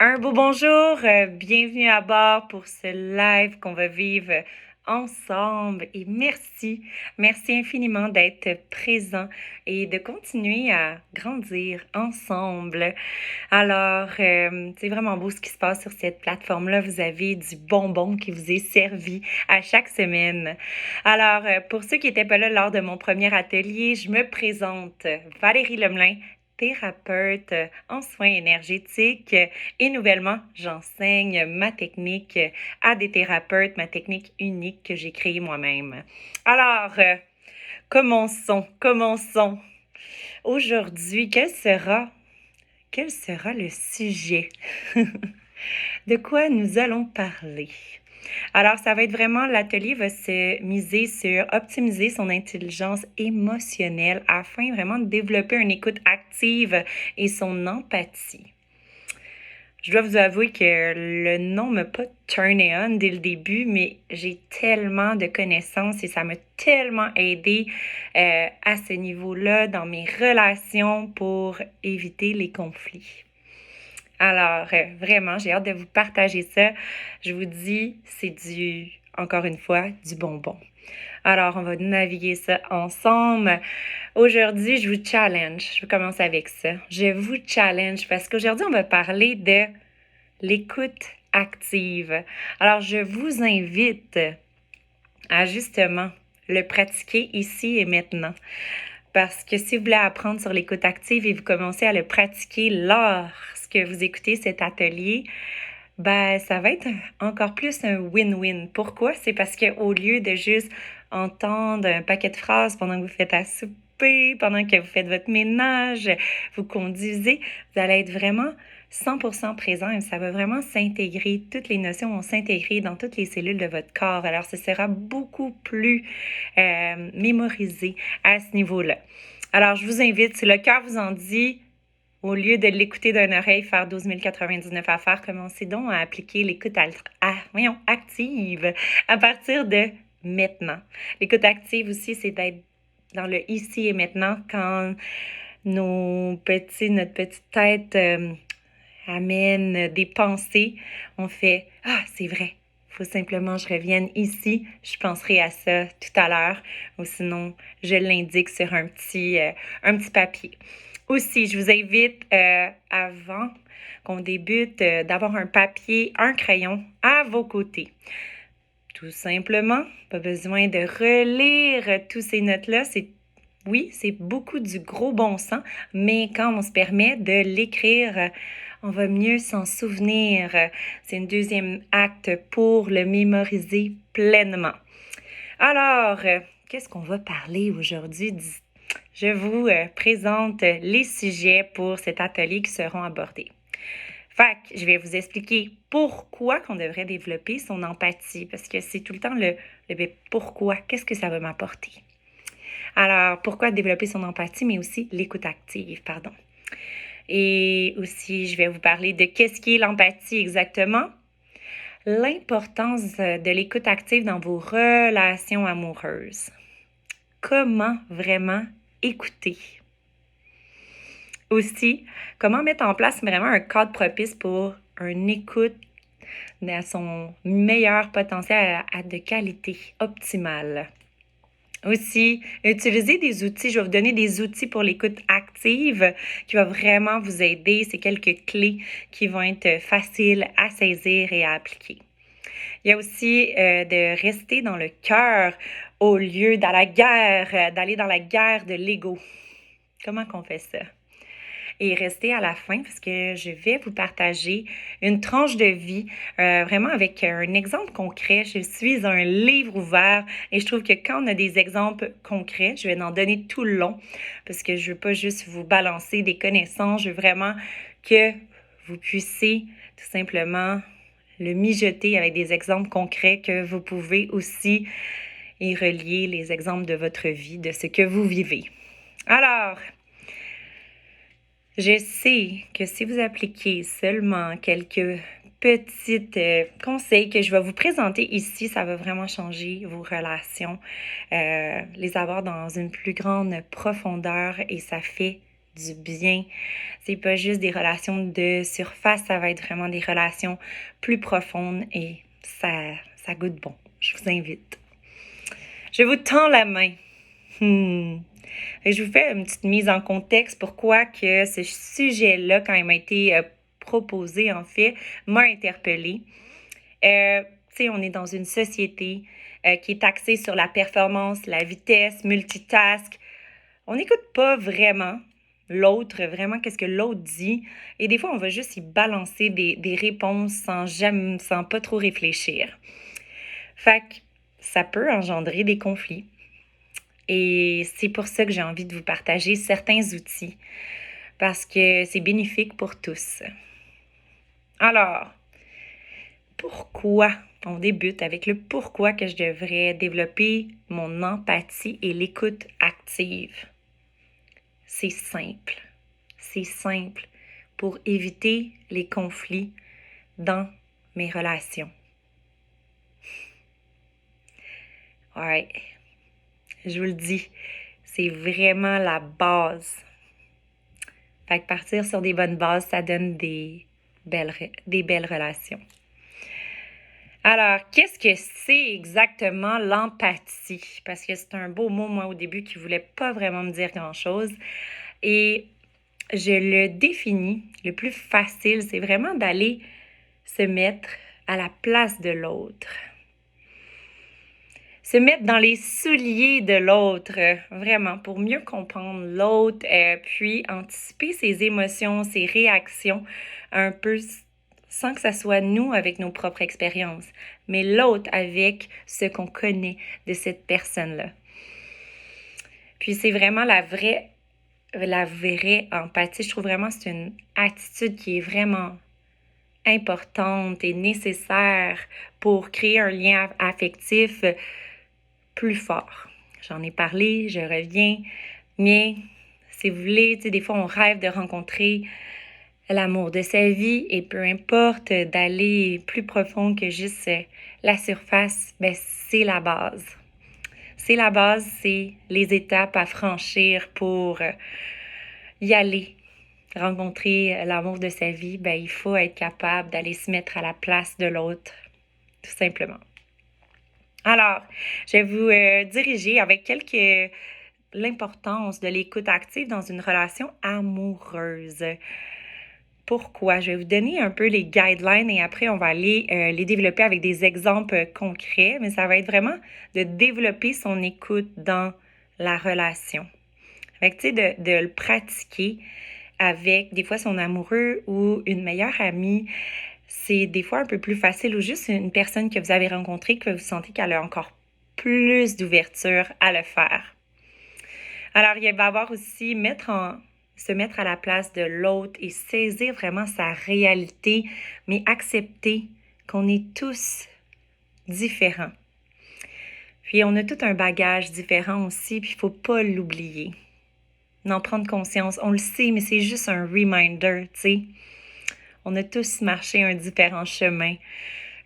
Un beau bonjour, bienvenue à bord pour ce live qu'on va vivre ensemble et merci infiniment d'être présent et de continuer à grandir ensemble. Alors, c'est vraiment beau ce qui se passe sur cette plateforme-là. Vous avez du bonbon qui vous est servi à chaque semaine. Alors, pour ceux qui n'étaient pas là lors de mon premier atelier, je me présente Valérie Lemelin, thérapeute en soins énergétiques et nouvellement, j'enseigne ma technique à des thérapeutes, ma technique unique que j'ai créée moi-même. Alors, commençons. Aujourd'hui, quel sera le sujet? De quoi nous allons parler? Alors, ça va être vraiment, l'atelier va se miser sur optimiser son intelligence émotionnelle afin vraiment de développer une écoute active et son empathie. Je dois vous avouer que le nom m'a pas turné on dès le début, mais j'ai tellement de connaissances et ça m'a tellement aidé à ce niveau-là dans mes relations pour éviter les conflits. Alors, vraiment, j'ai hâte de vous partager ça. Je vous dis, c'est encore une fois, du bonbon. Alors, on va naviguer ça ensemble. Aujourd'hui, je vous challenge. Je vais commencer avec ça. Je vous challenge parce qu'aujourd'hui, on va parler de l'écoute active. Alors, je vous invite à justement le pratiquer ici et maintenant. Parce que si vous voulez apprendre sur l'écoute active et vous commencez à le pratiquer lorsque vous écoutez cet atelier, ben ça va être encore plus un win-win. Pourquoi? C'est parce qu'au lieu de juste entendre un paquet de phrases pendant que vous faites à souper, pendant que vous faites votre ménage, vous conduisez, vous allez être vraiment 100% présent et ça va vraiment s'intégrer, toutes les notions vont s'intégrer dans toutes les cellules de votre corps. Alors, ce sera beaucoup plus mémorisé à ce niveau-là. Alors, je vous invite, si le cœur vous en dit, au lieu de l'écouter d'une oreille, faire 12 099 affaires, commencez donc à appliquer l'écoute active à partir de maintenant. L'écoute active aussi, c'est d'être dans le ici et maintenant quand notre petite tête amène des pensées. On fait « Ah, c'est vrai, il faut simplement que je revienne ici, je penserai à ça tout à l'heure. » Ou sinon, je l'indique sur un petit papier. Aussi, je vous invite, avant qu'on débute, d'avoir un papier, un crayon à vos côtés. Tout simplement, pas besoin de relire toutes ces notes-là. Oui, c'est beaucoup du gros bon sens, mais quand on se permet de l'écrire, on va mieux s'en souvenir. C'est un deuxième acte pour le mémoriser pleinement. Alors, qu'est-ce qu'on va parler aujourd'hui? Je vous présente les sujets pour cet atelier qui seront abordés. Fait que je vais vous expliquer pourquoi qu'on devrait développer son empathie, parce que c'est tout le temps le pourquoi, qu'est-ce que ça va m'apporter. Alors, pourquoi développer son empathie, mais aussi l'écoute active, pardon. Et aussi, je vais vous parler de qu'est-ce qui est l'empathie exactement, l'importance de l'écoute active dans vos relations amoureuses. Comment vraiment écouter. Aussi, comment mettre en place vraiment un cadre propice pour une écoute à son meilleur potentiel de qualité optimale. Aussi, utiliser des outils. Je vais vous donner des outils pour l'écoute active qui va vraiment vous aider. C'est quelques clés qui vont être faciles à saisir et à appliquer. Il y a aussi de rester dans le cœur au lieu d'aller dans la guerre de l'ego. Comment qu'on fait ça? Et rester à la fin parce que je vais vous partager une tranche de vie vraiment avec un exemple concret. Je suis un livre ouvert et je trouve que quand on a des exemples concrets, je vais en donner tout le long parce que je veux pas juste vous balancer des connaissances, je veux vraiment que vous puissiez tout simplement le mijoter avec des exemples concrets que vous pouvez aussi y relier les exemples de votre vie, de ce que vous vivez. Alors, je sais que si vous appliquez seulement quelques petits conseils que je vais vous présenter ici, ça va vraiment changer vos relations, les avoir dans une plus grande profondeur et ça fait du bien. C'est pas juste des relations de surface, ça va être vraiment des relations plus profondes et ça goûte bon. Je vous invite. Je vous tends la main. Et je vous fais une petite mise en contexte pourquoi que ce sujet-là, quand il m'a été proposé, en fait, m'a interpellée. Tu sais, on est dans une société qui est axée sur la performance, la vitesse, multitask. On n'écoute pas vraiment l'autre, vraiment qu'est-ce que l'autre dit. Et des fois, on va juste y balancer des réponses sans pas trop réfléchir. Fait que ça peut engendrer des conflits. Et c'est pour ça que j'ai envie de vous partager certains outils, parce que c'est bénéfique pour tous. Alors, pourquoi? On débute avec le pourquoi que je devrais développer mon empathie et l'écoute active. C'est simple. C'est simple pour éviter les conflits dans mes relations. Ouais, je vous le dis, c'est vraiment la base. Fait que partir sur des bonnes bases, ça donne des belles relations. Alors, qu'est-ce que c'est exactement l'empathie? Parce que c'est un beau mot, moi, au début, qui ne voulait pas vraiment me dire grand-chose. Et je le définis, le plus facile, c'est vraiment d'aller se mettre à la place de l'autre. Se mettre dans les souliers de l'autre, vraiment, pour mieux comprendre l'autre, puis anticiper ses émotions, ses réactions, un peu sans que ça soit nous avec nos propres expériences, mais l'autre avec ce qu'on connaît de cette personne-là. Puis c'est vraiment la vraie empathie. Je trouve vraiment que c'est une attitude qui est vraiment importante et nécessaire pour créer un lien affectif plus fort. J'en ai parlé, je reviens, mais si vous voulez, des fois on rêve de rencontrer l'amour de sa vie et peu importe d'aller plus profond que juste la surface, ben c'est la base. C'est la base, c'est les étapes à franchir pour y aller. Rencontrer l'amour de sa vie, ben il faut être capable d'aller se mettre à la place de l'autre, tout simplement. Alors, je vais vous diriger avec l'importance de l'écoute active dans une relation amoureuse. Pourquoi? Je vais vous donner un peu les guidelines et après, on va aller les développer avec des exemples concrets, mais ça va être vraiment de développer son écoute dans la relation. Fait que, tu sais, de le pratiquer avec des fois son amoureux ou une meilleure amie, c'est des fois un peu plus facile ou juste une personne que vous avez rencontrée que vous sentez qu'elle a encore plus d'ouverture à le faire. Alors, il va y avoir aussi se mettre à la place de l'autre et saisir vraiment sa réalité, mais accepter qu'on est tous différents. Puis, on a tout un bagage différent aussi, puis il ne faut pas l'oublier. D'en prendre conscience. On le sait, mais c'est juste un reminder, tu sais. On a tous marché un différent chemin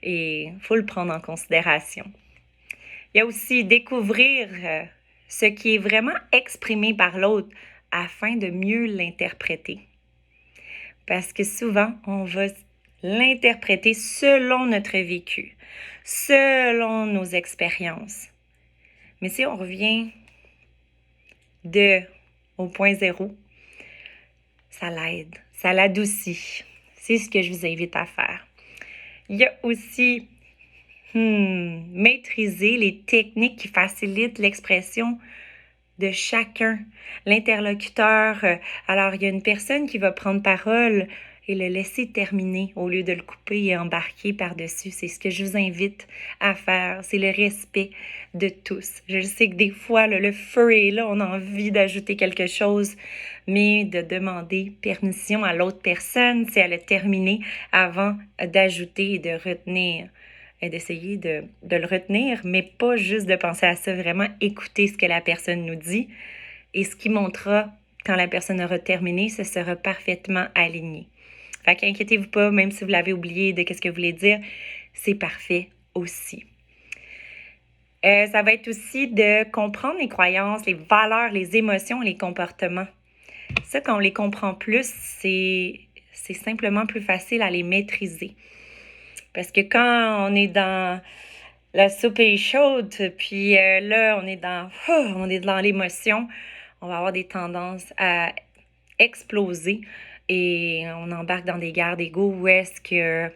et il faut le prendre en considération. Il y a aussi découvrir ce qui est vraiment exprimé par l'autre afin de mieux l'interpréter. Parce que souvent, on va l'interpréter selon notre vécu, selon nos expériences. Mais si on revient au point zéro, ça l'aide, ça l'adoucit. C'est ce que je vous invite à faire. Il y a aussi maîtriser les techniques qui facilitent l'expression de chacun. L'interlocuteur, alors il y a une personne qui va prendre parole et le laisser terminer au lieu de le couper et embarquer par-dessus. C'est ce que je vous invite à faire. C'est le respect de tous. Je sais que des fois, le feu est là, on a envie d'ajouter quelque chose, mais de demander permission à l'autre personne si elle a terminé avant d'ajouter et de retenir. Et d'essayer de le retenir, mais pas juste de penser à ça, vraiment écouter ce que la personne nous dit. Et ce qui montrera, quand la personne aura terminé, ce sera parfaitement aligné. Fait qu'inquiétez-vous pas, même si vous l'avez oublié de qu'est-ce que vous voulez dire, c'est parfait aussi. Ça va être aussi de comprendre les croyances, les valeurs, les émotions et les comportements Ça, quand on les comprend plus, c'est simplement plus facile à les maîtriser. Parce que quand on est dans la soupe est chaude, puis là, on est dans l'émotion, on va avoir des tendances à exploser et on embarque dans des guerres d'ego où est-ce que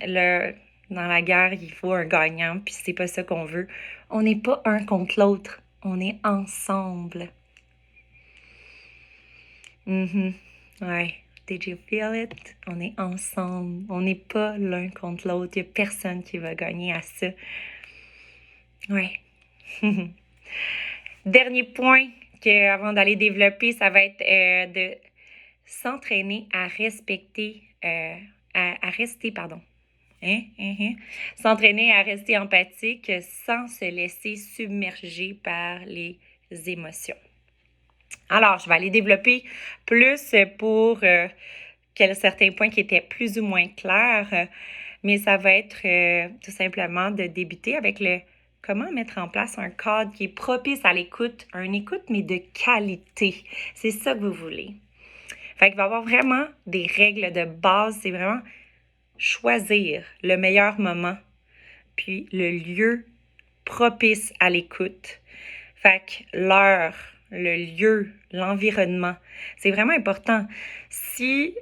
là, dans la guerre, il faut un gagnant, puis c'est pas ça qu'on veut. On n'est pas un contre l'autre, on est ensemble. Ouais. Did you feel it? On est ensemble. On n'est pas l'un contre l'autre. Il n'y a personne qui va gagner à ça. Ouais. Dernier point avant d'aller développer, ça va être de s'entraîner à respecter, à rester, pardon. S'entraîner à rester empathique sans se laisser submerger par les émotions. Alors, je vais aller développer plus pour certains points qui étaient plus ou moins clairs, mais ça va être tout simplement de débuter avec comment mettre en place un cadre qui est propice à l'écoute, une écoute, mais de qualité. C'est ça que vous voulez. Fait qu'il va y avoir vraiment des règles de base. C'est vraiment choisir le meilleur moment, puis le lieu propice à l'écoute. Fait que l'heure, le lieu, l'environnement, c'est vraiment important. Si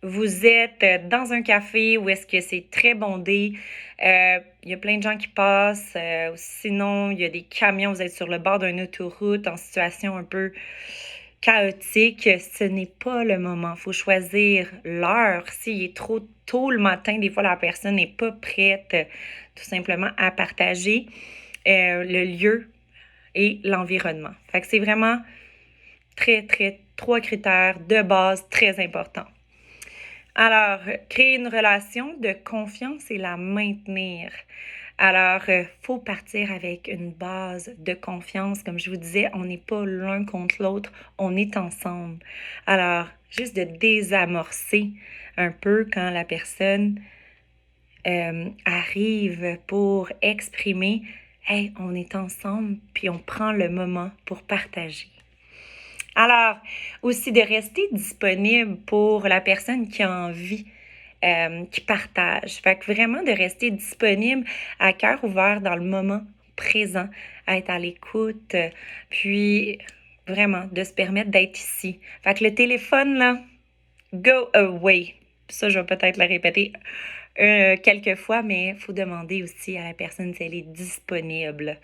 vous êtes dans un café où est-ce que c'est très bondé, il y a plein de gens qui passent, sinon il y a des camions, vous êtes sur le bord d'une autoroute en situation un peu chaotique, ce n'est pas le moment. Il faut choisir l'heure. S'il est trop tôt le matin, des fois la personne n'est pas prête tout simplement à partager le lieu et l'environnement. Fait que c'est vraiment trois critères de base très importants. Alors, créer une relation de confiance et la maintenir. Alors, faut partir avec une base de confiance. Comme je vous disais, on n'est pas l'un contre l'autre, on est ensemble. Alors, juste de désamorcer un peu quand la personne arrive pour exprimer « Hey, on est ensemble », puis on prend le moment pour partager. Alors, aussi de rester disponible pour la personne qui a envie, qui partage. Fait que vraiment de rester disponible à cœur ouvert dans le moment présent, à être à l'écoute, puis vraiment de se permettre d'être ici. Fait que le téléphone, là, go away. Ça, je vais peut-être le répéter quelques fois, mais il faut demander aussi à la personne si elle est disponible.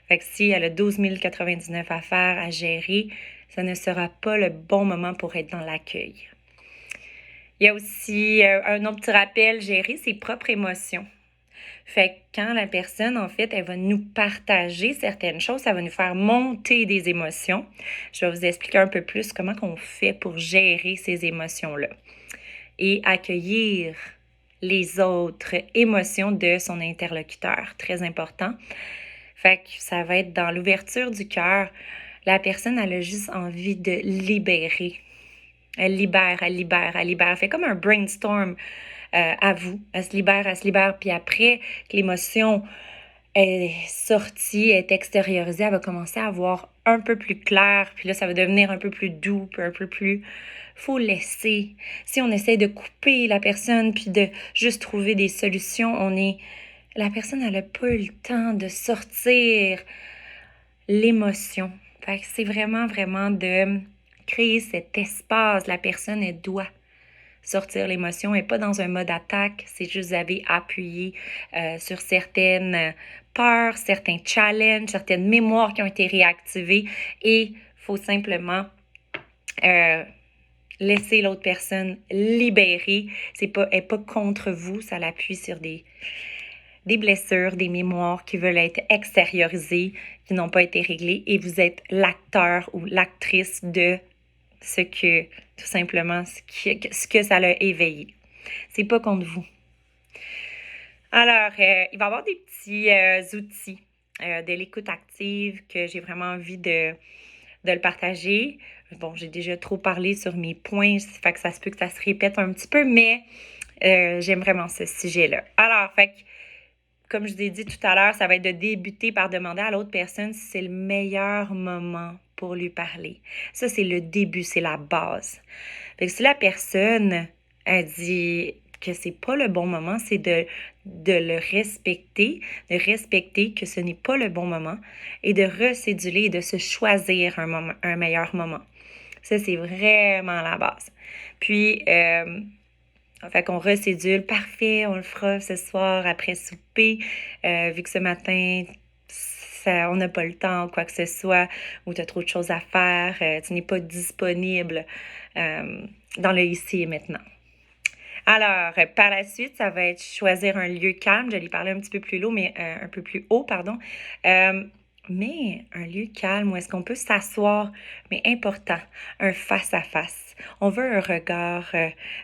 Fait que si elle a 12 099 affaires à gérer, ça ne sera pas le bon moment pour être dans l'accueil. Il y a aussi un autre petit rappel, gérer ses propres émotions. Fait que quand la personne, en fait, elle va nous partager certaines choses, ça va nous faire monter des émotions. Je vais vous expliquer un peu plus comment on fait pour gérer ces émotions-là et accueillir les autres émotions de son interlocuteur. Très important. Fait que ça va être dans l'ouverture du cœur. La personne, elle a juste envie de libérer. Elle libère. Elle fait comme un brainstorm à vous. Elle se libère. Puis après que l'émotion est sortie, est extériorisée, elle va commencer à voir un peu plus clair. Puis là, ça va devenir un peu plus doux, puis un peu plus... Faut laisser. Si on essaie de couper la personne, puis de juste trouver des solutions, la personne, elle n'a pas eu le temps de sortir l'émotion. Fait que c'est vraiment de créer cet espace. La personne, elle doit sortir l'émotion. Elle n'est pas dans un mode attaque. C'est juste vous avez appuyé sur certaines peurs, certains challenges, certaines mémoires qui ont été réactivées. Et il faut simplement laisser l'autre personne libérer. Elle n'est pas contre vous. Ça l'appuie sur des blessures, des mémoires qui veulent être extériorisées, qui n'ont pas été réglées, et vous êtes l'acteur ou l'actrice de ce que, tout simplement, ce que ça l'a éveillé. C'est pas contre vous. Alors, il va y avoir des petits outils de l'écoute active que j'ai vraiment envie de le partager. Bon, j'ai déjà trop parlé sur mes points, fait que ça se peut que ça se répète un petit peu, mais j'aime vraiment ce sujet-là. Alors, fait que comme je vous ai dit tout à l'heure, ça va être de débuter par demander à l'autre personne si c'est le meilleur moment pour lui parler. Ça, c'est le début, c'est la base. Fait que si la personne a dit que c'est pas le bon moment, c'est de le respecter, de respecter que ce n'est pas le bon moment et de recéduler et de se choisir un meilleur moment. Ça, c'est vraiment la base. Puis, fait qu'on recédule, parfait, on le fera ce soir après souper, vu que ce matin, on n'a pas le temps ou quoi que ce soit, ou tu as trop de choses à faire, tu n'es pas disponible dans le ici et maintenant. Alors, par la suite, ça va être choisir un lieu calme. Je l'ai parlé un petit peu plus haut, mais un peu plus haut, pardon. Mais un lieu calme où est-ce qu'on peut s'asseoir, mais important, un face-à-face. On veut un regard,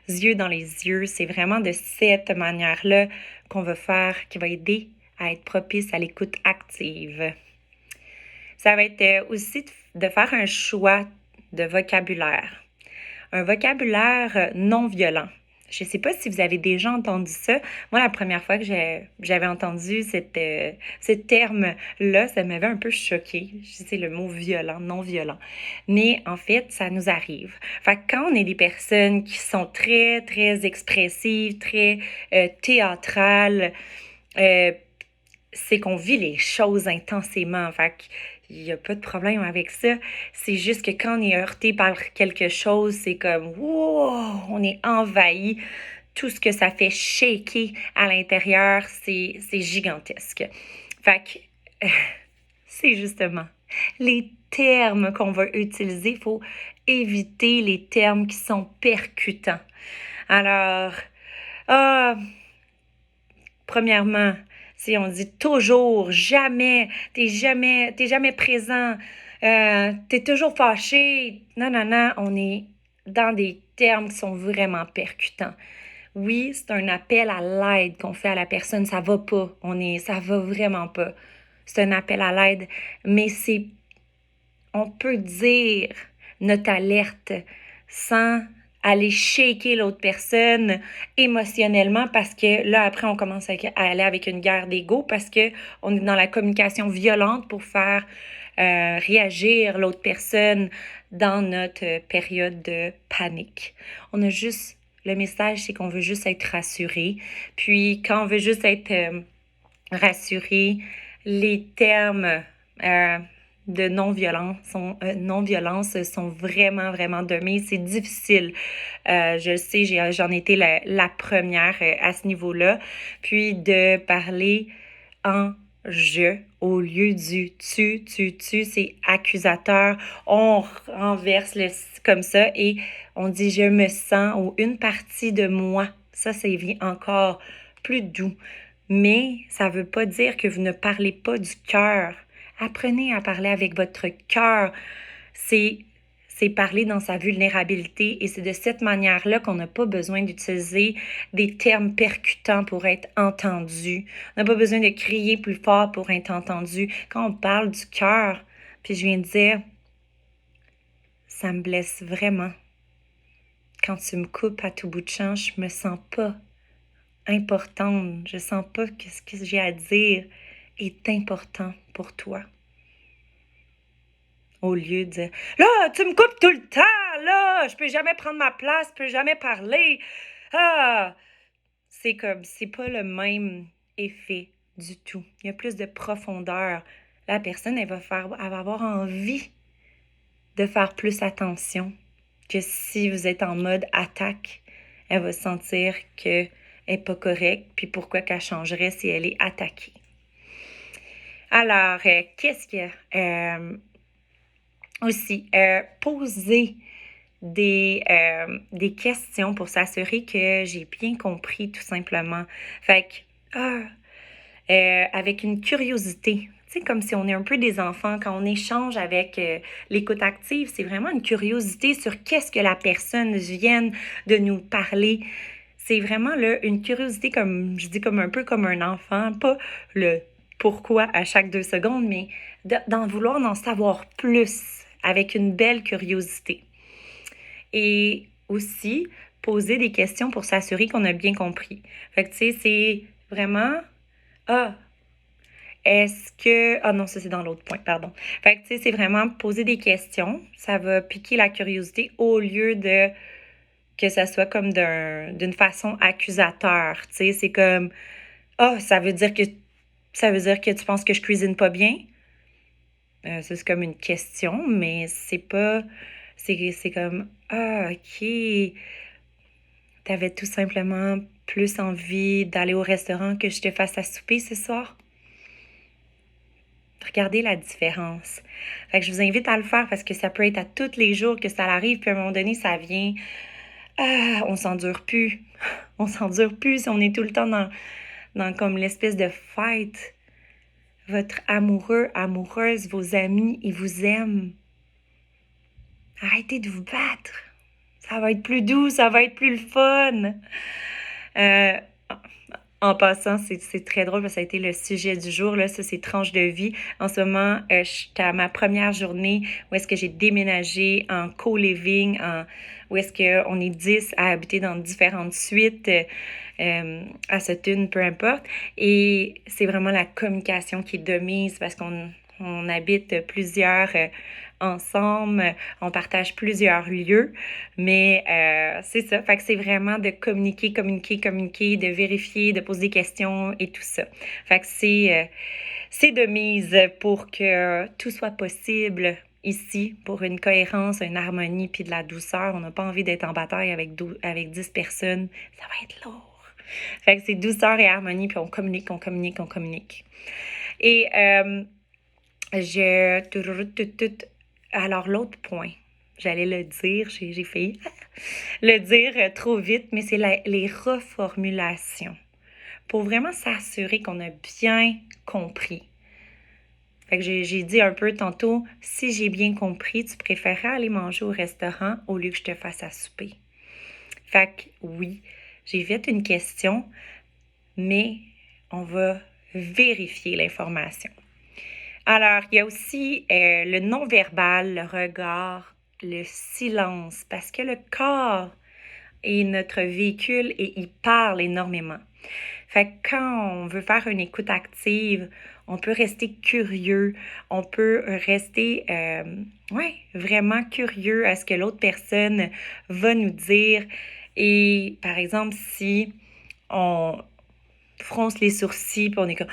yeux dans les yeux. C'est vraiment de cette manière-là qu'on va faire, qui va aider à être propice à l'écoute active. Ça va être aussi de faire un choix de vocabulaire. Un vocabulaire non violent. Je ne sais pas si vous avez déjà entendu ça. Moi, la première fois que j'avais entendu ce terme-là, ça m'avait un peu choquée. C'est le mot violent, non violent. Mais en fait, ça nous arrive. Fait que quand on est des personnes qui sont très, très expressives, très théâtrales, c'est qu'on vit les choses intensément. Fait qu'il n'y a pas de problème avec ça. C'est juste que quand on est heurté par quelque chose, c'est comme wow, on est envahi. Tout ce que ça fait shaker à l'intérieur, c'est gigantesque. Fait que c'est justement les termes qu'on va utiliser. Il faut éviter les termes qui sont percutants. Alors, premièrement, si on dit toujours, jamais, t'es jamais présent, t'es toujours fâché, non, on est dans des termes qui sont vraiment percutants. Oui, c'est un appel à l'aide qu'on fait à la personne, ça va pas, ça va vraiment pas. C'est un appel à l'aide, mais on peut dire notre alerte sans aller shaker l'autre personne émotionnellement parce que là, après, on commence à aller avec une guerre d'ego parce qu'on est dans la communication violente pour faire réagir l'autre personne dans notre période de panique. Le message, c'est qu'on veut juste être rassuré. Puis, quand on veut juste être rassuré, les termes de non-violence sont vraiment, vraiment de mise. C'est difficile. Je le sais, j'en étais la première à ce niveau-là. Puis de parler en je au lieu du tu, c'est accusateur. On renverse comme ça et on dit je me sens ou une partie de moi. Ça vient encore plus doux. Mais ça ne veut pas dire que vous ne parlez pas du cœur. Apprenez à parler avec votre cœur. C'est parler dans sa vulnérabilité et c'est de cette manière-là qu'on n'a pas besoin d'utiliser des termes percutants pour être entendu. On n'a pas besoin de crier plus fort pour être entendu. Quand on parle du cœur, puis je viens de dire, ça me blesse vraiment. Quand tu me coupes à tout bout de champ, je me sens pas importante. Je sens pas que ce que j'ai à dire est important pour toi. Au lieu de dire « Là, tu me coupes tout le temps, là, je peux jamais prendre ma place, je peux jamais parler. » c'est pas le même effet du tout. Il y a plus de profondeur. La personne, elle va avoir envie de faire plus attention que si vous êtes en mode attaque. Elle va sentir qu'elle n'est pas correcte, puis pourquoi qu'elle changerait si elle est attaquée. Alors, qu'est-ce qu'il y a? Aussi, poser des questions pour s'assurer que j'ai bien compris, tout simplement. Fait que, avec une curiosité, tu sais, comme si on est un peu des enfants, quand on échange avec l'écoute active, c'est vraiment une curiosité sur qu'est-ce que la personne vient de nous parler. C'est vraiment là, une curiosité, comme je dis, comme un peu comme un enfant, pas le pourquoi à chaque 2 secondes, mais d'en vouloir en savoir plus avec une belle curiosité. Et aussi, poser des questions pour s'assurer qu'on a bien compris. Fait que, tu sais, c'est vraiment Ah, est-ce que... Ah non, ça c'est dans l'autre point, pardon. Fait que tu sais, c'est vraiment poser des questions. Ça va piquer la curiosité au lieu de que ça soit comme d'une façon accusateur. Tu sais, c'est comme, ah, ça veut dire que tu penses que je cuisine pas bien. Ça, c'est comme une question, mais c'est pas, c'est comme, ah, ok, t'avais tout simplement plus envie d'aller au restaurant que je te fasse à souper ce soir. Regardez la différence. Fait que je vous invite à le faire parce que ça peut être à tous les jours que ça arrive, puis à un moment donné, ça vient. Ah, on s'endure plus. On s'endure plus si on est tout le temps dans comme l'espèce de fight. Votre amoureux, amoureuse, vos amis, ils vous aiment. Arrêtez de vous battre. Ça va être plus doux, ça va être plus le fun. Euh, En passant, c'est très drôle parce que ça a été le sujet du jour, là, ça c'est tranche de vie. En ce moment, je suis à ma première journée où est-ce que j'ai déménagé en co-living, où est-ce qu'on est 10 à habiter dans différentes suites, à Sutton, peu importe. Et c'est vraiment la communication qui est de mise parce qu'on habite plusieurs ensemble, on partage plusieurs lieux, mais c'est ça. Fait que c'est vraiment de communiquer, communiquer, communiquer, de vérifier, de poser des questions et tout ça. Fait que c'est de mise pour que tout soit possible ici, pour une cohérence, une harmonie, puis de la douceur. On n'a pas envie d'être en bataille avec 10 personnes. Ça va être lourd. Fait que c'est douceur et harmonie, puis on communique, on communique, on communique. Et je... Alors, l'autre point, j'allais le dire, j'ai failli le dire trop vite, mais c'est les reformulations pour vraiment s'assurer qu'on a bien compris. Fait que j'ai dit un peu tantôt, si j'ai bien compris, tu préférerais aller manger au restaurant au lieu que je te fasse à souper. Fait que oui, j'ai fait une question, mais on va vérifier l'information. Alors, il y a aussi le non-verbal, le regard, le silence, parce que le corps est notre véhicule et il parle énormément. Fait que quand on veut faire une écoute active, on peut rester curieux, on peut rester vraiment curieux à ce que l'autre personne va nous dire. Et par exemple, si on fronce les sourcils, puis on est comme...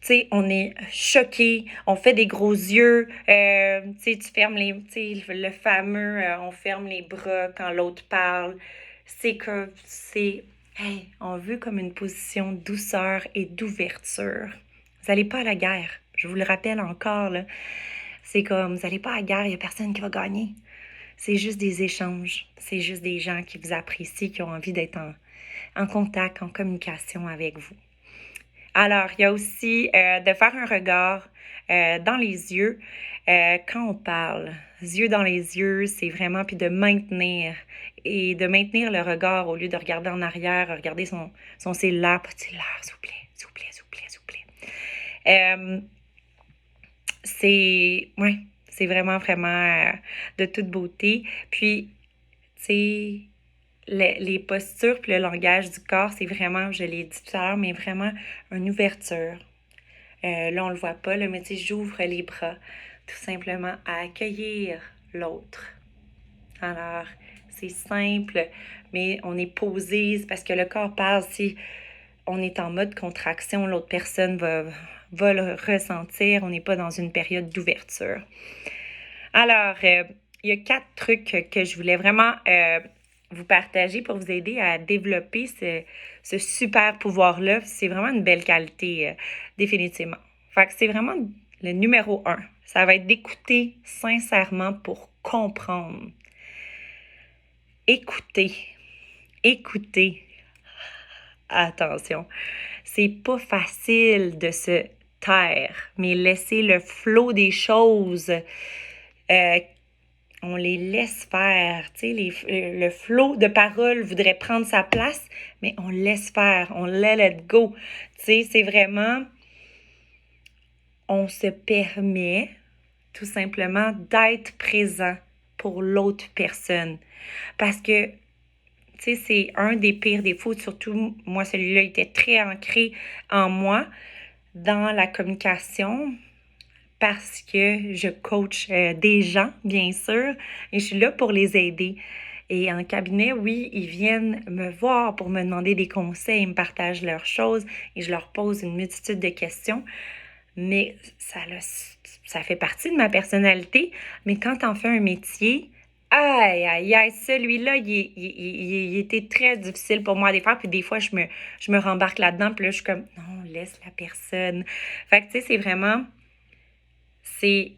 Tu sais, on est choqué, on fait des gros yeux, tu sais, tu fermes tu sais, le fameux, on ferme les bras quand l'autre parle. C'est que, hey, on veut comme une position de douceur et d'ouverture. Vous n'allez pas à la guerre, je vous le rappelle encore, là. C'est comme, vous n'allez pas à la guerre, il n'y a personne qui va gagner. C'est juste des échanges, c'est juste des gens qui vous apprécient, qui ont envie d'être en contact, en communication avec vous. Alors, il y a aussi de faire un regard dans les yeux quand on parle. Yeux dans les yeux, c'est vraiment, puis de maintenir. Et de maintenir le regard au lieu de regarder en arrière, regarder son cellulaire. Pas de cellulaire, s'il vous plaît, s'il vous plaît, s'il vous plaît, s'il vous plaît. C'est vraiment, vraiment de toute beauté. Puis, tu sais, les postures puis le langage du corps, c'est vraiment, je l'ai dit tout à l'heure, mais vraiment une ouverture. Là, on le voit pas, là, mais tu sais, j'ouvre les bras tout simplement à accueillir l'autre. Alors, c'est simple, mais on est posé, c'est parce que le corps parle. Si on est en mode contraction, l'autre personne va le ressentir. On n'est pas dans une période d'ouverture. Alors, il y a 4 trucs que je voulais vraiment vous partager pour vous aider à développer ce super pouvoir-là. C'est vraiment une belle qualité, définitivement. Fait que c'est vraiment le numéro 1. Ça va être d'écouter sincèrement pour comprendre. Écouter. Écouter. Attention. C'est pas facile de se taire, mais laisser le flot des choses. On les laisse faire, tu sais, le flot de paroles voudrait prendre sa place, mais on laisse faire, on let go. Tu sais, c'est vraiment, on se permet tout simplement d'être présent pour l'autre personne. Parce que, tu tu sais, c'est un des pires défauts, surtout moi, celui-là était très ancré en moi dans la communication parce que je coach des gens, bien sûr, et je suis là pour les aider. Et en cabinet, oui, ils viennent me voir pour me demander des conseils, ils me partagent leurs choses et je leur pose une multitude de questions. Mais ça fait partie de ma personnalité. Mais quand t'en fais un métier, aïe, aïe, aïe, celui-là, il était très difficile pour moi à défaire. Puis des fois, je me rembarque là-dedans. Puis là, je suis comme, non, laisse la personne. Fait que, tu sais, c'est vraiment, c'est,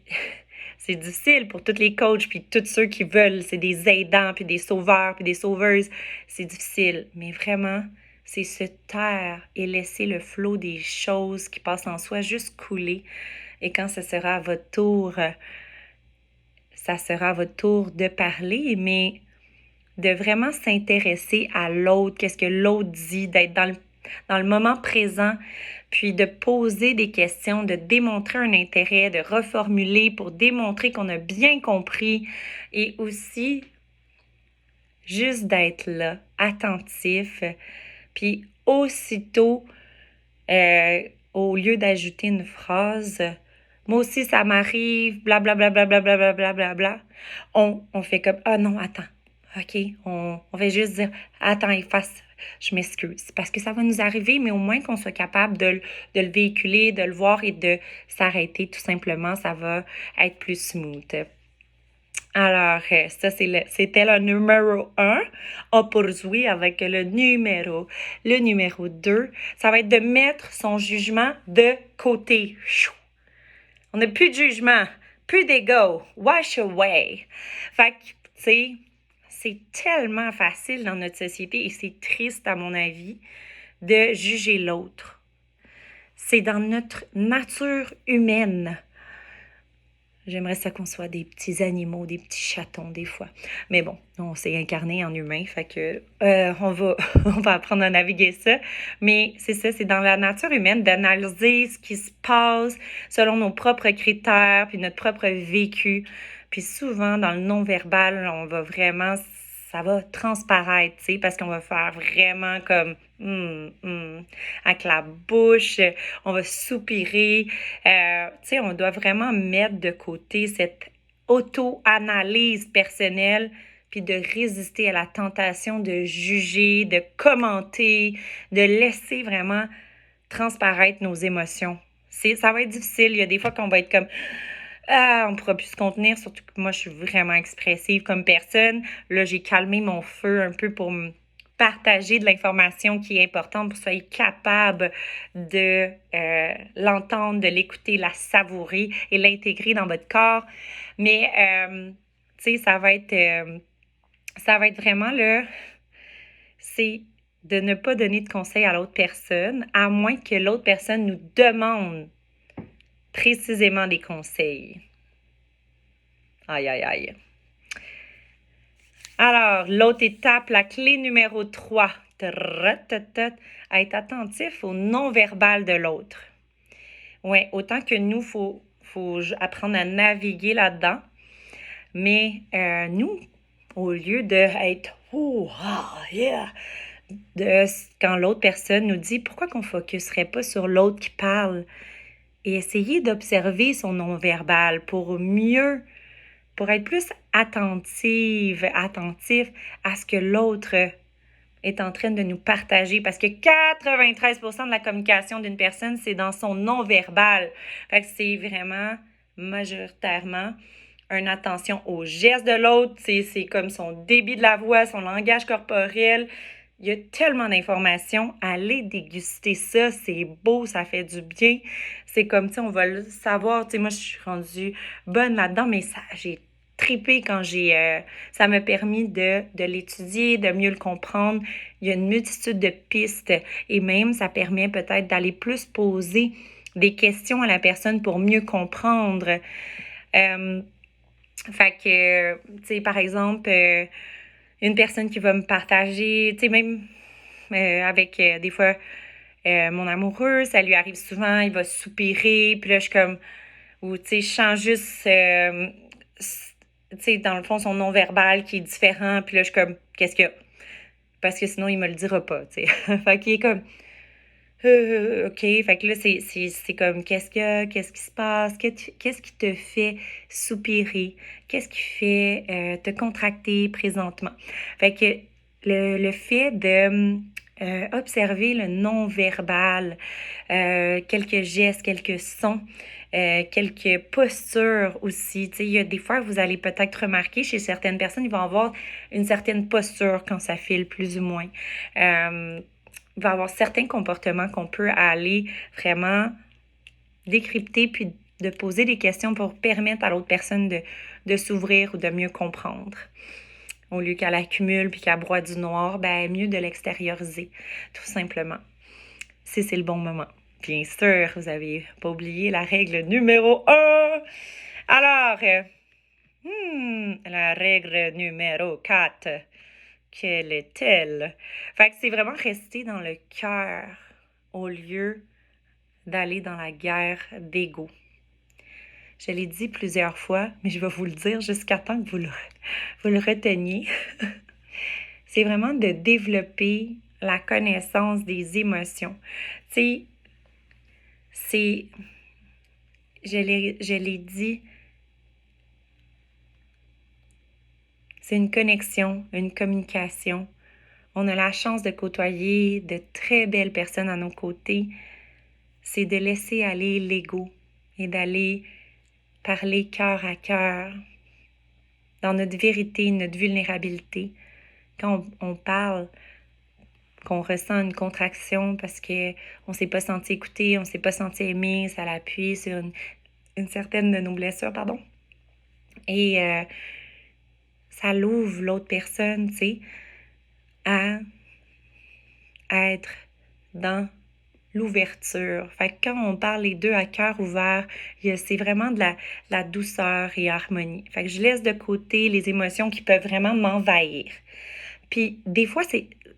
c'est difficile pour tous les coachs, puis tous ceux qui veulent. C'est des aidants, puis des sauveurs, puis des sauveuses. C'est difficile. Mais vraiment, c'est se taire et laisser le flot des choses qui passent en soi juste couler. Et quand ce sera à votre tour, ça sera à votre tour de parler, mais de vraiment s'intéresser à l'autre, qu'est-ce que l'autre dit, d'être dans le moment présent, puis de poser des questions, de démontrer un intérêt, de reformuler pour démontrer qu'on a bien compris et aussi juste d'être là, attentif, puis aussitôt, au lieu d'ajouter une phrase, moi aussi ça m'arrive, blablabla, blablabla, blablabla, on fait comme, ah non, attends, ok, on va juste dire, attends, efface, je m'excuse, parce que ça va nous arriver, mais au moins qu'on soit capable de le véhiculer, de le voir et de s'arrêter tout simplement, ça va être plus smooth. Alors, ça, c'était le numéro 1. On poursuit avec le numéro 2. Ça va être de mettre son jugement de côté. On n'a plus de jugement, plus d'ego. Wash away. Fait que, tu sais, c'est tellement facile dans notre société et c'est triste, à mon avis, de juger l'autre. C'est dans notre nature humaine. J'aimerais ça qu'on soit des petits animaux, des petits chatons des fois. Mais bon, on s'est incarné en humain, fait que on va apprendre à naviguer ça. Mais c'est ça, c'est dans la nature humaine d'analyser ce qui se passe selon nos propres critères, puis notre propre vécu. Puis souvent, dans le non-verbal, on va vraiment, ça va transparaître, tu sais, parce qu'on va faire vraiment comme avec la bouche, on va soupirer. Tu sais, on doit vraiment mettre de côté cette auto-analyse personnelle puis de résister à la tentation de juger, de commenter, de laisser vraiment transparaître nos émotions. Ça va être difficile. Il y a des fois qu'on va être comme ah, on ne pourra plus se contenir, surtout que moi, je suis vraiment expressive comme personne. Là, j'ai calmé mon feu un peu pour me partager de l'information qui est importante pour que vous soyez capable de l'entendre, de l'écouter, la savourer et l'intégrer dans votre corps. Mais, tu sais, ça va être vraiment là, c'est de ne pas donner de conseils à l'autre personne, à moins que l'autre personne nous demande précisément des conseils. Aïe, aïe, aïe. Alors, l'autre étape, la clé numéro 3, être attentif au non-verbal de l'autre. Oui, autant que nous, faut apprendre à naviguer là-dedans. Mais nous, au lieu d'être oh, ah, yeah, quand l'autre personne nous dit pourquoi qu'on ne focuserait pas sur l'autre qui parle et essayer d'observer son non-verbal pour être plus attentif à ce que l'autre est en train de nous partager. Parce que 93% de la communication d'une personne, c'est dans son non-verbal. Fait que c'est vraiment majoritairement une attention aux gestes de l'autre. C'est comme son débit de la voix, son langage corporel. Il y a tellement d'informations. Allez déguster ça. C'est beau, ça fait du bien. C'est comme, tu sais, on va le savoir. Tu sais, moi, je suis rendue bonne là-dedans, mais j'ai trippé quand ça m'a permis de l'étudier, de mieux le comprendre. Il y a une multitude de pistes et même, ça permet peut-être d'aller plus poser des questions à la personne pour mieux comprendre. Fait que, tu sais, par exemple, une personne qui va me partager, tu sais, même avec des fois mon amoureux, ça lui arrive souvent, il va soupirer, puis là, je suis comme, ou tu sais, je sens juste, tu sais, dans le fond, son non-verbal qui est différent, puis là, je suis comme, qu'est-ce qu'il y a? parce que sinon, il me le dira pas, tu sais. Fait qu'il est comme, OK. Fait que là, c'est comme, qu'est-ce qu'il y a? Qu'est-ce qui se passe? Qu'est-ce qui te fait soupirer? Qu'est-ce qui fait te contracter présentement? Fait que le fait de observer le non-verbal, quelques gestes, quelques sons, quelques postures aussi. Tu sais, il y a des fois, vous allez peut-être remarquer chez certaines personnes, ils vont avoir une certaine posture quand ça file plus ou moins. Il va y avoir certains comportements qu'on peut aller vraiment décrypter puis de poser des questions pour permettre à l'autre personne de s'ouvrir ou de mieux comprendre. Au lieu qu'elle accumule puis qu'elle broie du noir, ben mieux de l'extérioriser, tout simplement. Si c'est le bon moment. Bien sûr, vous n'avez pas oublié la règle numéro 1. Alors, la règle numéro 4. Quelle est-elle? Fait que c'est vraiment rester dans le cœur au lieu d'aller dans la guerre d'ego. Je l'ai dit plusieurs fois, mais je vais vous le dire jusqu'à temps que vous le reteniez. C'est vraiment de développer la connaissance des émotions. Tu sais, je l'ai dit, c'est une connexion, une communication. On a la chance de côtoyer de très belles personnes à nos côtés. C'est de laisser aller l'ego et d'aller parler cœur à cœur, dans notre vérité, notre vulnérabilité. Quand on parle, qu'on ressent une contraction parce qu'on ne s'est pas senti écouté, on ne s'est pas senti aimé, ça l'appuie sur une certaine de nos blessures, pardon. Et ça l'ouvre l'autre personne, tu sais, à être dans l'ouverture. Fait que quand on parle les deux à cœur ouvert, c'est vraiment de la douceur et harmonie. Fait que je laisse de côté les émotions qui peuvent vraiment m'envahir. Puis des fois,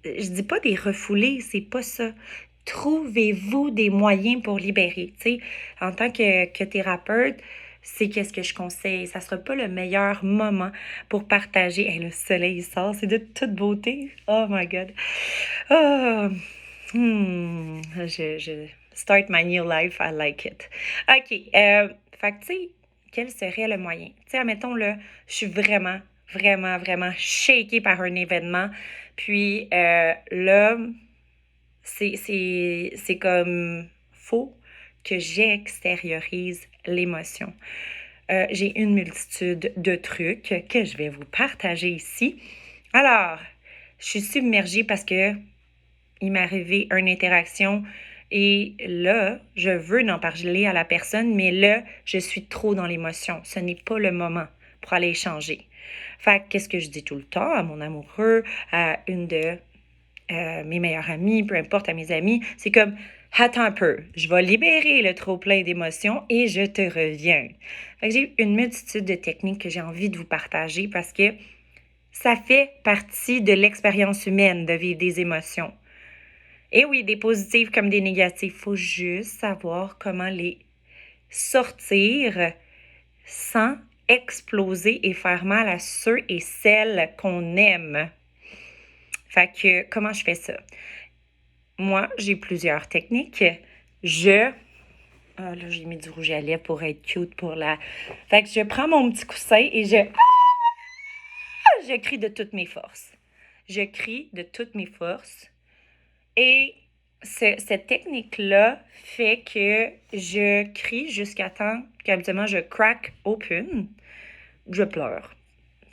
je dis pas des refoulés, c'est pas ça. Trouvez-vous des moyens pour libérer. Tu sais, en tant que thérapeute, c'est qu'est-ce que je conseille. Ça sera pas le meilleur moment pour partager. Hey, le soleil sort, c'est de toute beauté. Oh my God. Oh. Je start my new life, I like it. OK. Fait que, tu sais, quel serait le moyen? Tu sais, admettons, là, je suis vraiment, vraiment, vraiment shakée par un événement. Puis là, c'est comme faut que j'extériorise l'émotion. J'ai une multitude de trucs que je vais vous partager ici. Alors, je suis submergée parce que il m'est arrivé une interaction et là, je veux en parler à la personne, mais là, je suis trop dans l'émotion. Ce n'est pas le moment pour aller échanger. Fait que qu'est-ce que je dis tout le temps à mon amoureux, à une de mes meilleures amies, peu importe, à mes amis, c'est comme, attends un peu, je vais libérer le trop-plein d'émotions et je te reviens. Fait que j'ai une multitude de techniques que j'ai envie de vous partager parce que ça fait partie de l'expérience humaine de vivre des émotions. Et oui, des positives comme des négatives. Il faut juste savoir comment les sortir sans exploser et faire mal à ceux et celles qu'on aime. Fait que, comment je fais ça? Moi, j'ai plusieurs techniques. Ah là, j'ai mis du rouge à lèvres pour être cute pour la... Fait que je prends mon petit coussin et je crie de toutes mes forces. Je crie de toutes mes forces. Et cette technique-là fait que je crie jusqu'à temps qu'habituellement je crack open. Je pleure.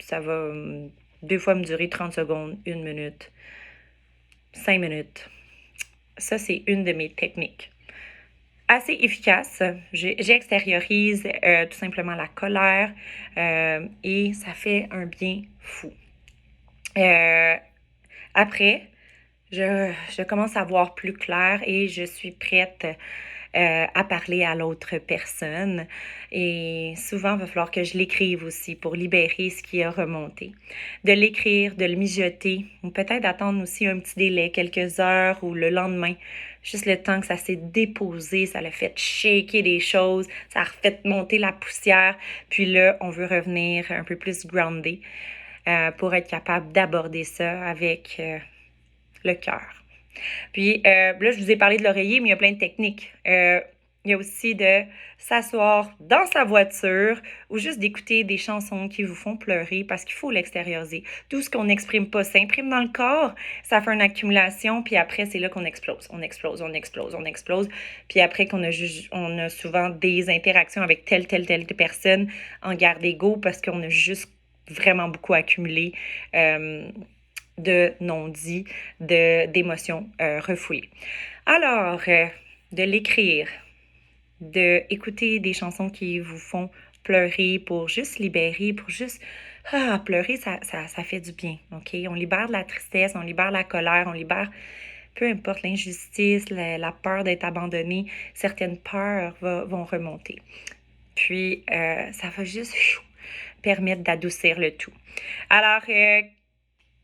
Ça va des fois me durer 30 secondes, 1 minute, 5 minutes. Ça, c'est une de mes techniques. Assez efficace. J'extériorise tout simplement la colère et ça fait un bien fou. Après, je commence à voir plus clair et je suis prête à parler à l'autre personne. Et souvent, il va falloir que je l'écrive aussi pour libérer ce qui a remonté. De l'écrire, de le mijoter, ou peut-être d'attendre aussi un petit délai, quelques heures ou le lendemain. Juste le temps que ça s'est déposé, ça l'a fait shaker des choses, ça a refait monter la poussière. Puis là, on veut revenir un peu plus groundé pour être capable d'aborder ça avec le cœur. Puis là, je vous ai parlé de l'oreiller, mais il y a plein de techniques. Il y a aussi de s'asseoir dans sa voiture ou juste d'écouter des chansons qui vous font pleurer parce qu'il faut l'extérioriser. Tout ce qu'on n'exprime pas s'imprime dans le corps, ça fait une accumulation, puis après, c'est là qu'on explose. On explose, on explose, on explose. Puis après qu'on on a souvent des interactions avec telle personne en garde d'ego parce qu'on a juste vraiment beaucoup accumulé de non-dits, d'émotions refoulées. Alors, de l'écrire, d'écouter des chansons qui vous font pleurer pour juste libérer, pour juste pleurer, ça fait du bien, OK? On libère de la tristesse, on libère la colère, on libère peu importe l'injustice, la peur d'être abandonné, certaines peurs vont remonter. Puis, ça va juste permettre d'adoucir le tout. Alors,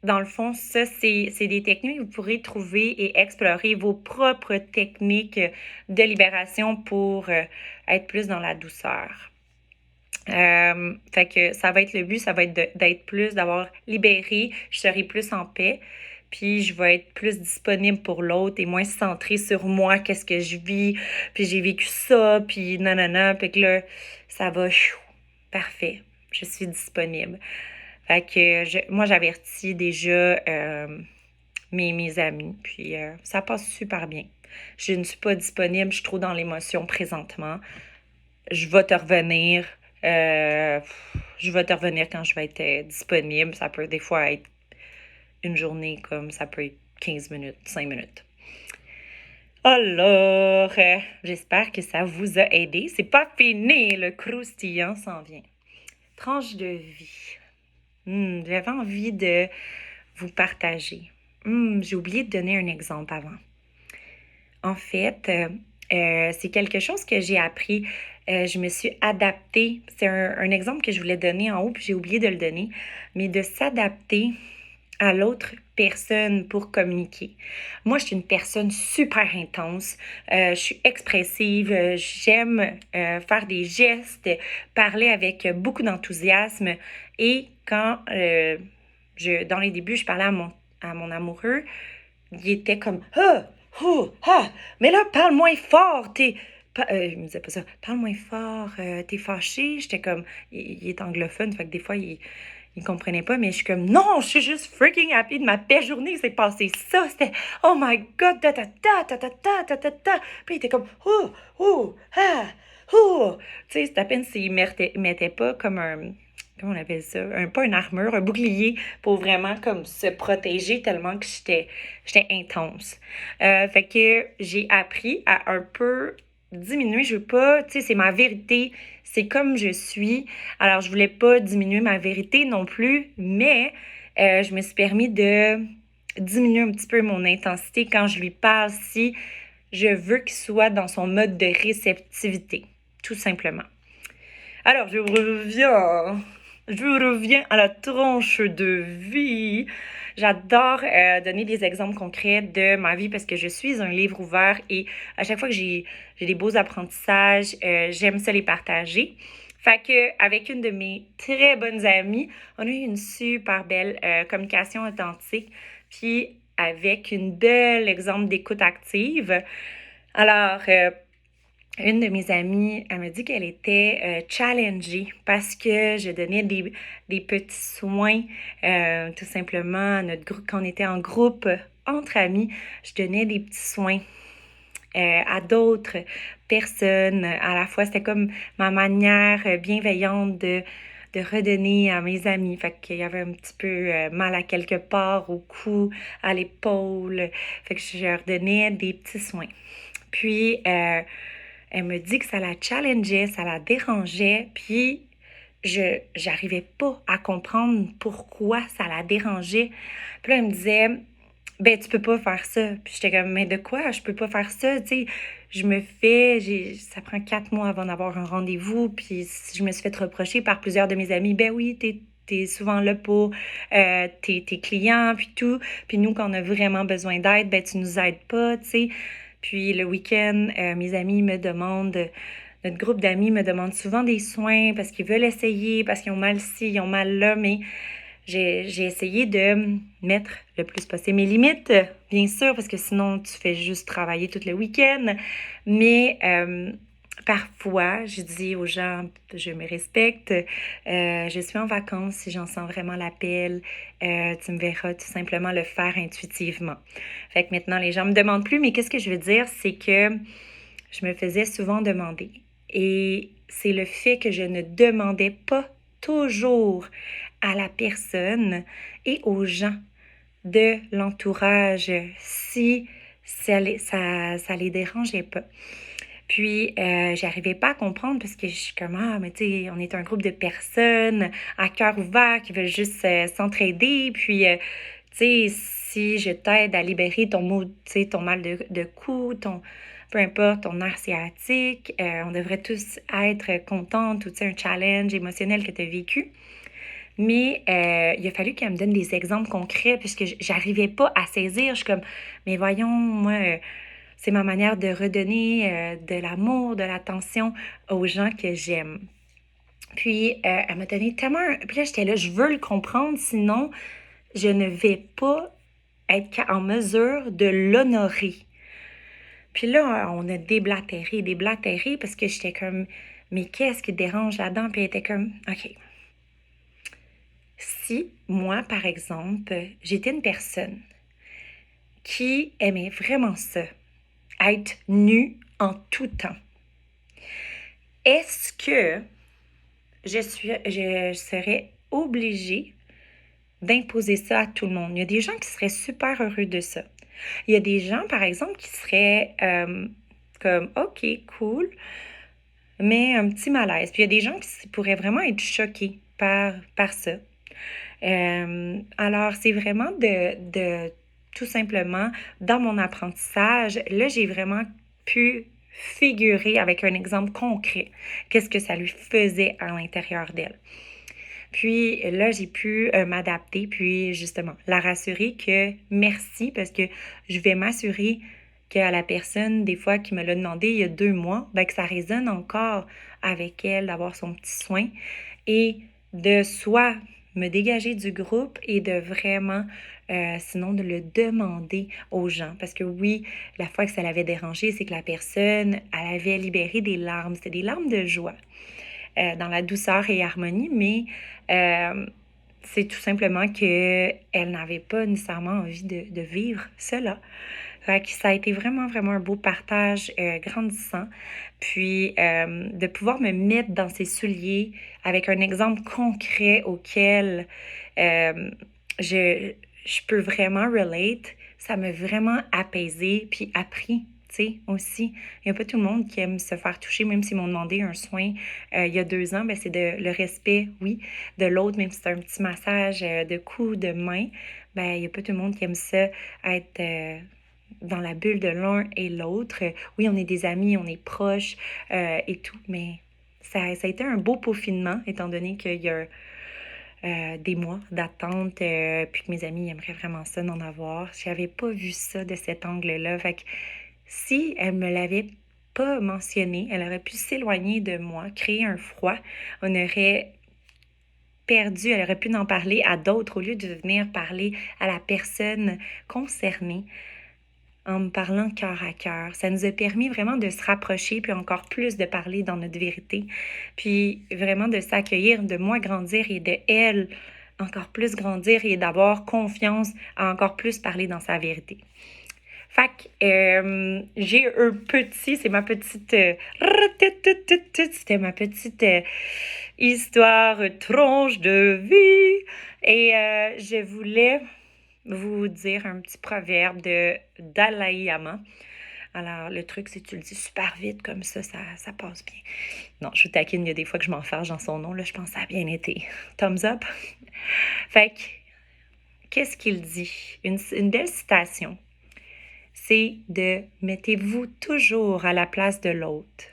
dans le fond, ça, c'est des techniques. Vous pourrez trouver et explorer vos propres techniques de libération pour être plus dans la douceur. Fait que ça va être le but, ça va être d'être plus, d'avoir libéré, je serai plus en paix, puis je vais être plus disponible pour l'autre et moins centrée sur moi, qu'est-ce que je vis, puis j'ai vécu ça, puis nanana, puis que là, ça va, parfait, je suis disponible. Fait que moi, j'avertis déjà mes amis, puis ça passe super bien. Je ne suis pas disponible, je suis trop dans l'émotion présentement. Je vais te revenir. Je vais te revenir quand je vais être disponible. Ça peut des fois être une journée comme ça peut être 15 minutes, 5 minutes. Alors, j'espère que ça vous a aidé. C'est pas fini, le croustillant s'en vient. Tranche de vie. J'avais envie de vous partager. J'ai oublié de donner un exemple avant. En fait, c'est quelque chose que j'ai appris. Je me suis adaptée. C'est un exemple que je voulais donner en haut, puis j'ai oublié de le donner. Mais de s'adapter à l'autre personne pour communiquer. Moi, je suis une personne super intense. Je suis expressive. J'aime faire des gestes, parler avec beaucoup d'enthousiasme. Et quand, dans les débuts, je parlais à mon amoureux, il était comme « mais là, parle moins fort, il me disait pas ça. Parle moins fort, t'es fâché. J'étais comme, il est anglophone, fait que des fois, il comprenait pas, mais je suis comme, non, je suis juste freaking happy de ma belle journée, il s'est passé ça, c'était, oh my god, ta ta ta ta ta ta ta ta ta. Puis il était comme, tu sais, c'est à peine s'il mettait pas comme un, comment on appelle ça, pas une armure, un bouclier pour vraiment comme se protéger tellement que j'étais intense. Fait que j'ai appris à un peu diminuer, je veux pas, tu sais, c'est ma vérité, c'est comme je suis. Alors, je voulais pas diminuer ma vérité non plus, mais je me suis permis de diminuer un petit peu mon intensité quand je lui parle si je veux qu'il soit dans son mode de réceptivité, tout simplement. Alors, je reviens à la tranche de vie. J'adore donner des exemples concrets de ma vie parce que je suis un livre ouvert et à chaque fois que j'ai des beaux apprentissages, j'aime ça les partager. Fait que avec une de mes très bonnes amies, on a eu une super belle communication authentique, puis avec une belle exemple d'écoute active. Alors, une de mes amies, elle m'a dit qu'elle était challengée parce que je donnais des petits soins, tout simplement, quand on était en groupe, entre amis, je donnais des petits soins à d'autres personnes. À la fois, c'était comme ma manière bienveillante de redonner à mes amis. Fait qu'il y avait un petit peu mal à quelque part, au cou, à l'épaule. Fait que je leur donnais des petits soins. Puis, elle me dit que ça la challengeait, ça la dérangeait, puis j'arrivais pas à comprendre pourquoi ça la dérangeait. Puis là, elle me disait, ben tu peux pas faire ça. Puis j'étais comme, mais de quoi? Je peux pas faire ça, tu sais. Ça prend 4 mois avant d'avoir un rendez-vous, puis je me suis fait reprocher par plusieurs de mes amis, ben oui, t'es souvent là pour tes clients, puis tout. Puis nous, quand on a vraiment besoin d'aide, ben tu nous aides pas, tu sais. Puis le week-end, mes amis me demandent, notre groupe d'amis me demande souvent des soins parce qu'ils veulent essayer, parce qu'ils ont mal ci, ils ont mal là, mais j'ai essayé de mettre le plus possible mes limites, bien sûr, parce que sinon, tu fais juste travailler tout le week-end. Mais parfois, je dis aux gens, je me respecte, je suis en vacances si j'en sens vraiment l'appel, tu me verras tout simplement le faire intuitivement. Fait que maintenant, les gens me demandent plus, mais qu'est-ce que je veux dire, c'est que je me faisais souvent demander. Et c'est le fait que je ne demandais pas toujours à la personne et aux gens de l'entourage si ça les dérangeait pas. Puis, j'arrivais pas à comprendre parce que je suis comme, ah, mais tu sais, on est un groupe de personnes à cœur ouvert qui veulent juste s'entraider. Puis, tu sais, si je t'aide à libérer ton mot, tu sais, ton mal de cou, peu importe, ton nerf sciatique, on devrait tous être contents, tout ça, un challenge émotionnel que tu as vécu. Mais il a fallu qu'elle me donne des exemples concrets puisque j'arrivais pas à saisir. Je suis comme, mais voyons, moi, c'est ma manière de redonner de l'amour, de l'attention aux gens que j'aime. Puis, elle m'a donné tellement... Puis là, j'étais là, je veux le comprendre, sinon, je ne vais pas être en mesure de l'honorer. Puis là, on a déblatéré, parce que j'étais comme, mais qu'est-ce qui dérange là-dedans? Puis elle était comme, OK, si moi, par exemple, j'étais une personne qui aimait vraiment ça, être nue en tout temps, est-ce que je serais obligée d'imposer ça à tout le monde? Il y a des gens qui seraient super heureux de ça. Il y a des gens, par exemple, qui seraient comme, OK, cool, mais un petit malaise. Puis il y a des gens qui pourraient vraiment être choqués par ça. Alors, c'est vraiment de tout simplement, dans mon apprentissage, là, j'ai vraiment pu figurer avec un exemple concret qu'est-ce que ça lui faisait à l'intérieur d'elle. Puis là, j'ai pu m'adapter, puis justement, la rassurer que merci, parce que je vais m'assurer qu'à la personne, des fois, qui me l'a demandé il y a 2 mois, ben, que ça résonne encore avec elle, d'avoir son petit soin et de soit me dégager du groupe et de vraiment, sinon de le demander aux gens. Parce que oui, la fois que ça l'avait dérangé, c'est que la personne, elle avait libéré des larmes. C'était des larmes de joie, dans la douceur et harmonie, mais c'est tout simplement qu'elle n'avait pas nécessairement envie de vivre cela. Fait que ça a été vraiment, vraiment un beau partage grandissant. Puis de pouvoir me mettre dans ses souliers avec un exemple concret auquel euh, je, je peux vraiment relate, ça m'a vraiment apaisé puis appris. Tu sais, aussi, il n'y a pas tout le monde qui aime se faire toucher, même s'ils m'ont demandé un soin il y a 2 ans, ben c'est le respect, oui, de l'autre, même si c'est un petit massage de cou, de main, ben il n'y a pas tout le monde qui aime ça, être dans la bulle de l'un et l'autre. Oui, on est des amis, on est proches et tout, mais ça a été un beau peaufinement, étant donné qu'il y a des mois d'attente, puis que mes amis aimeraient vraiment ça d'en avoir. J'avais pas vu ça de cet angle-là. Fait que si elle me l'avait pas mentionné, elle aurait pu s'éloigner de moi, créer un froid. On aurait perdu, elle aurait pu en parler à d'autres au lieu de venir parler à la personne concernée en me parlant cœur à cœur. Ça nous a permis vraiment de se rapprocher, puis encore plus de parler dans notre vérité, puis vraiment de s'accueillir, de moi grandir et de elle encore plus grandir et d'avoir confiance à encore plus parler dans sa vérité. Fait que j'ai un petit, c'est ma petite, c'était ma petite histoire tronche de vie. Et je voulais vous dire un petit proverbe de Dalai Lama. Alors, le truc, c'est que tu le dis super vite, comme ça passe bien. Non, je vous taquine, il y a des fois que je m'enfarge dans son nom, là, je pense que ça a bien été. Thumbs up. Fait que, qu'est-ce qu'il dit? Une belle citation. C'est de mettez-vous toujours à la place de l'autre.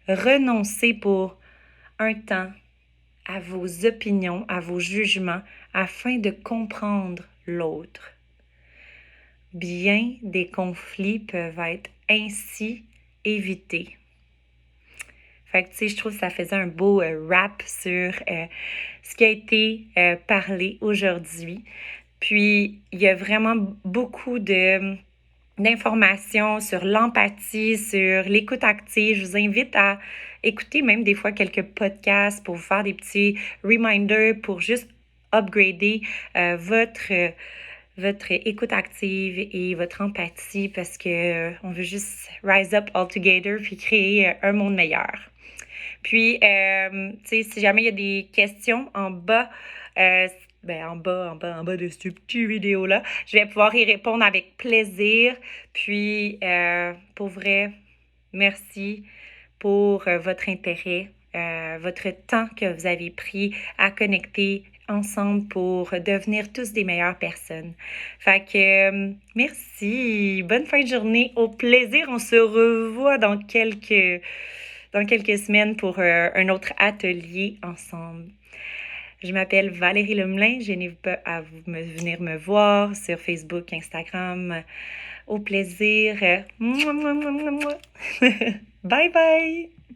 Renoncez pour un temps à vos opinions, à vos jugements, afin de comprendre l'autre. Bien des conflits peuvent être ainsi évités. Fait que, tu sais, je trouve que ça faisait un beau wrap sur ce qui a été parlé aujourd'hui. Puis, il y a vraiment beaucoup d'informations sur l'empathie, sur l'écoute active. Je vous invite à écouter même des fois quelques podcasts pour vous faire des petits reminders pour juste upgrader votre écoute active et votre empathie parce que on veut juste rise up all together puis créer un monde meilleur. Puis, tu sais, si jamais il y a des questions en bas, en bas de cette petite vidéo-là, je vais pouvoir y répondre avec plaisir. Puis, pour vrai, merci pour votre intérêt, votre temps que vous avez pris à connecter ensemble pour devenir tous des meilleures personnes. Fait que merci, bonne fin de journée, au plaisir, on se revoit dans quelques semaines pour un autre atelier ensemble. Je m'appelle Valérie Lemelin, je n'hésite pas à venir me voir sur Facebook, Instagram. Au plaisir. Bye bye!